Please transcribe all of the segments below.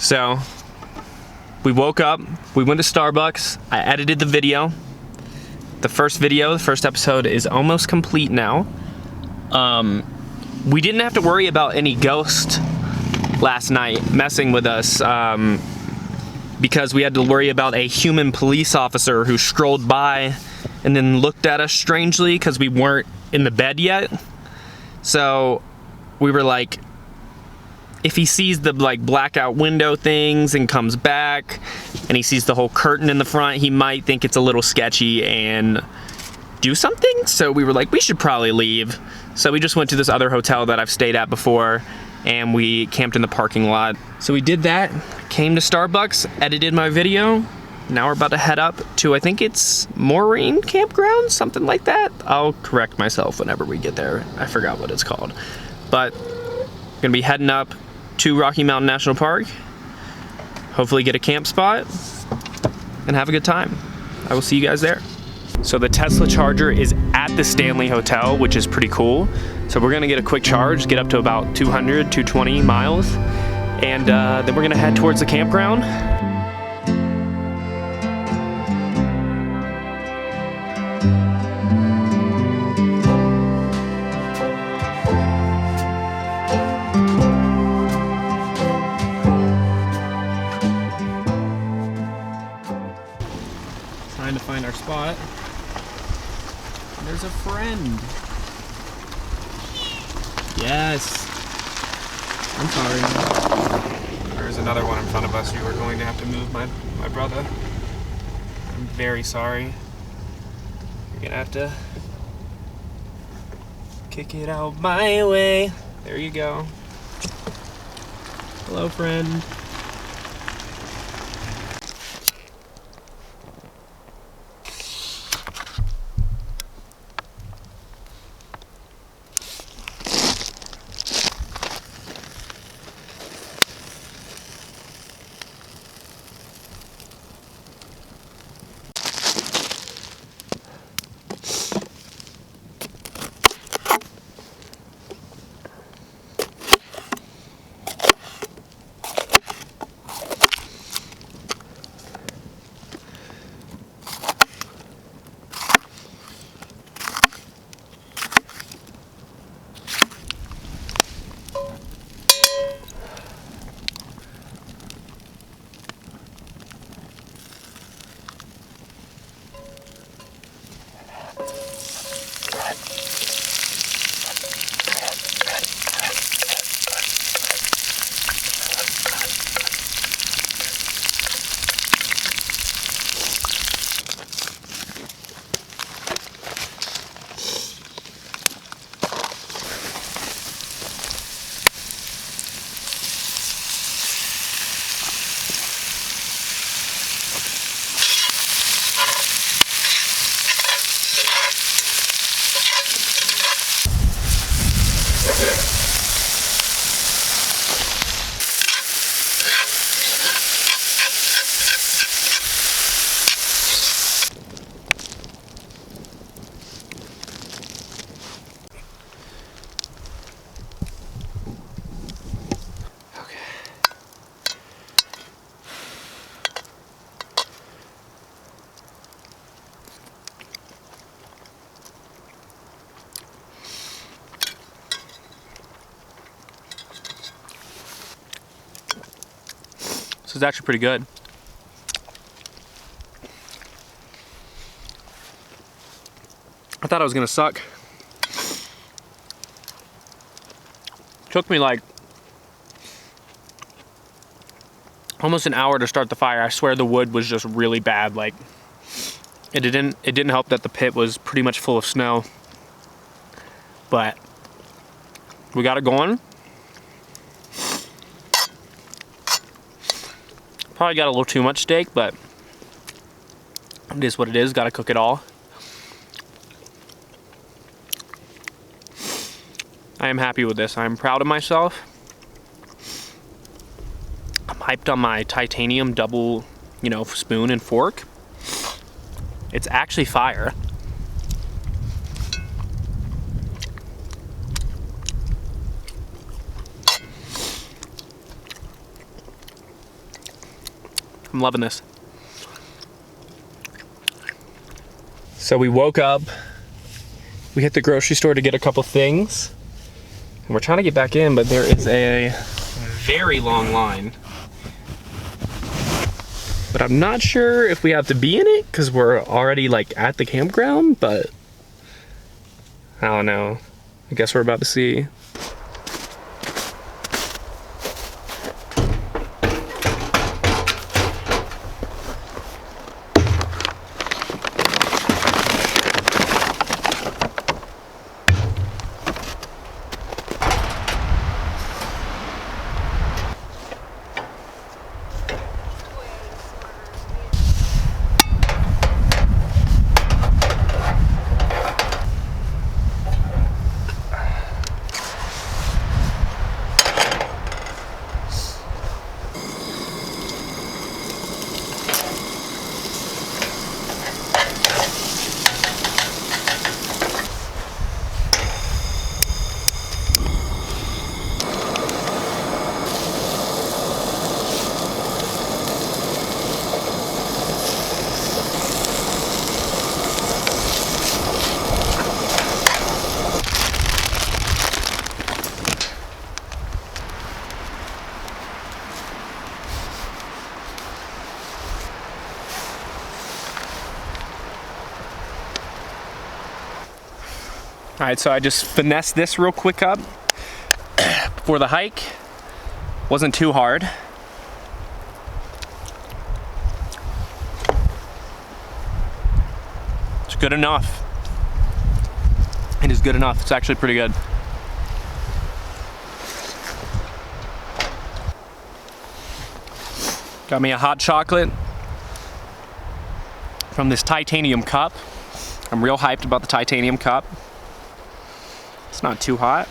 So, we woke up, we went to Starbucks, I edited the video. The first episode is almost complete now. We didn't have to worry about any ghost last night messing with us because we had to worry about a human police officer who strolled by and then looked at us strangely because we weren't in the bed yet. So we were like, if he sees the like blackout window things and comes back and he sees the whole curtain in the front, he might think it's a little sketchy and do something. So we were like, we should probably leave. So we just went to this other hotel that I've stayed at before and we camped in the parking lot. So we did that, came to Starbucks, edited my video. Now we're about to head up to, I think it's Maureen Campground, something like that. I'll correct myself whenever we get there. I forgot what it's called. But we're gonna be heading up to Rocky Mountain National Park, hopefully get a camp spot, and have a good time. I will see you guys there. So the Tesla charger is at the Stanley Hotel, which is pretty cool. So we're gonna get a quick charge, get up to about 200, 220 miles, and then we're gonna head towards the campground. Trying to find our spot. And there's a friend. Yes. I'm sorry. There's another one in front of us. You are going to have to move, my brother. I'm very sorry. You're gonna have to kick it out my way. There you go. Hello, friend. So it's actually pretty good. I thought it was gonna suck. Took me like almost an hour to start the fire. I swear the wood was just really bad. Like it didn't help that the pit was pretty much full of snow. But we got it going. Probably got a little too much steak, but it is what it is. Got to cook it all. I am happy with this. I'm proud of myself. I'm hyped on my titanium double, spoon and fork. It's actually fire. I'm loving this. So we woke up, we hit the grocery store to get a couple things, and we're trying to get back in, but there is a very long line. But I'm not sure if we have to be in it because we're already like at the campground, but I don't know. I guess we're about to see. All right, so I just finessed this real quick up for the hike. Wasn't too hard. It's good enough. It is good enough. It's actually pretty good. Got me a hot chocolate from this titanium cup. I'm real hyped about the titanium cup. It's not too hot.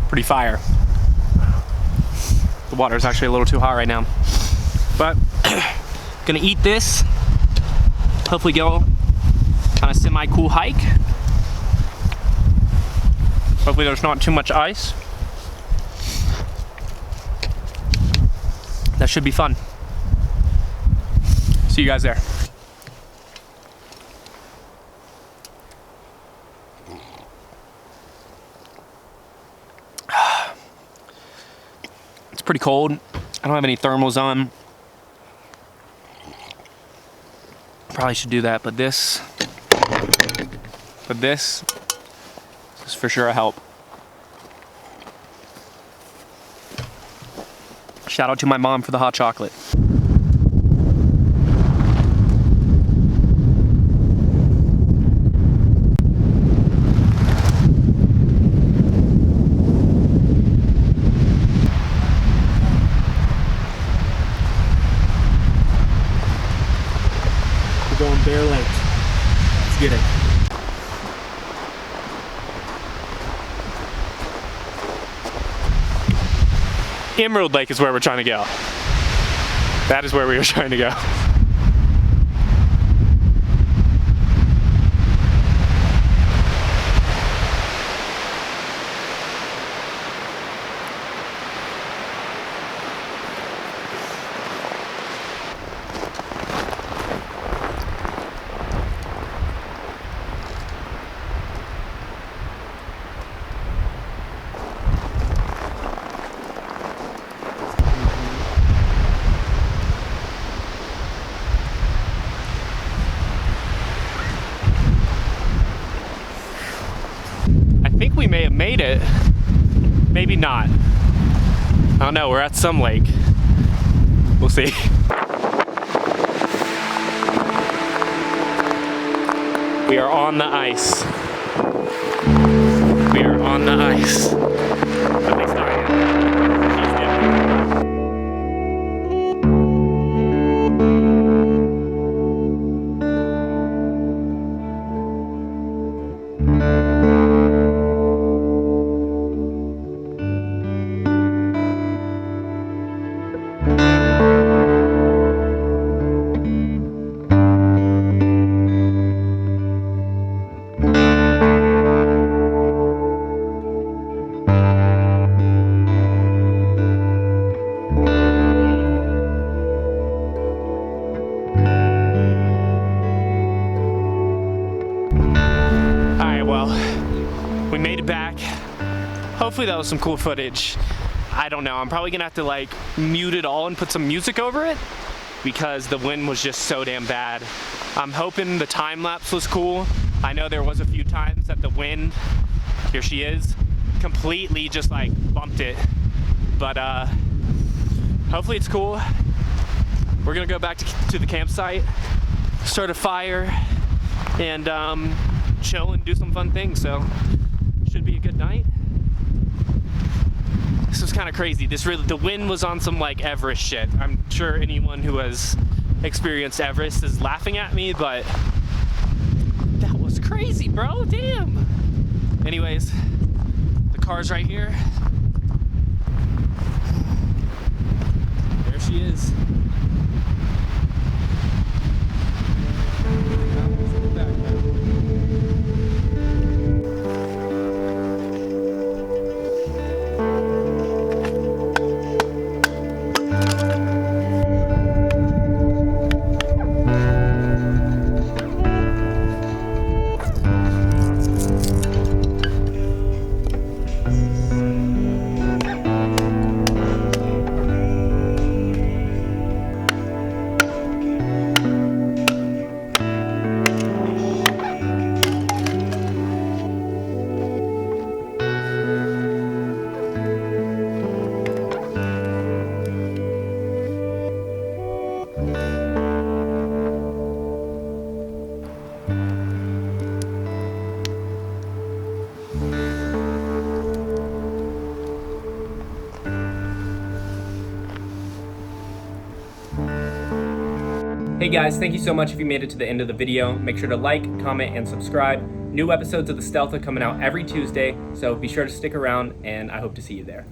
Pretty fire. The water is actually a little too hot right now. But gonna eat this. Hopefully go on a semi-cool hike. Hopefully there's not too much ice. That should be fun. See you guys there. It's pretty cold. I don't have any thermals on. Probably should do that, but this is for sure a help. Shout out to my mom for the hot chocolate. Going bare legs. Let's get it. Emerald Lake is where we're trying to go. That is where we were trying to go. made it. Maybe not. I don't know, we're at some lake. We'll see. We are on the ice. We are on the ice. At least I am. She's different. We made it back. Hopefully that was some cool footage. I don't know, I'm probably gonna have to like mute it all and put some music over it because the wind was just so damn bad. I'm hoping the time lapse was cool. I know there was a few times that the wind, here she is, completely just like bumped it. But hopefully it's cool. We're gonna go back to the campsite, start a fire, and chill and do some fun things, so should be a good night. This was kind of crazy. The wind was on some like Everest shit. I'm sure anyone who has experienced Everest is laughing at me, but that was crazy, bro. Damn. Anyways, the car's right here. There she is. Hey guys, thank you so much if you made it to the end of the video. Make sure to like, comment, and subscribe. New episodes of the STEALTHLA coming out every Tuesday, so be sure to stick around, and I hope to see you there.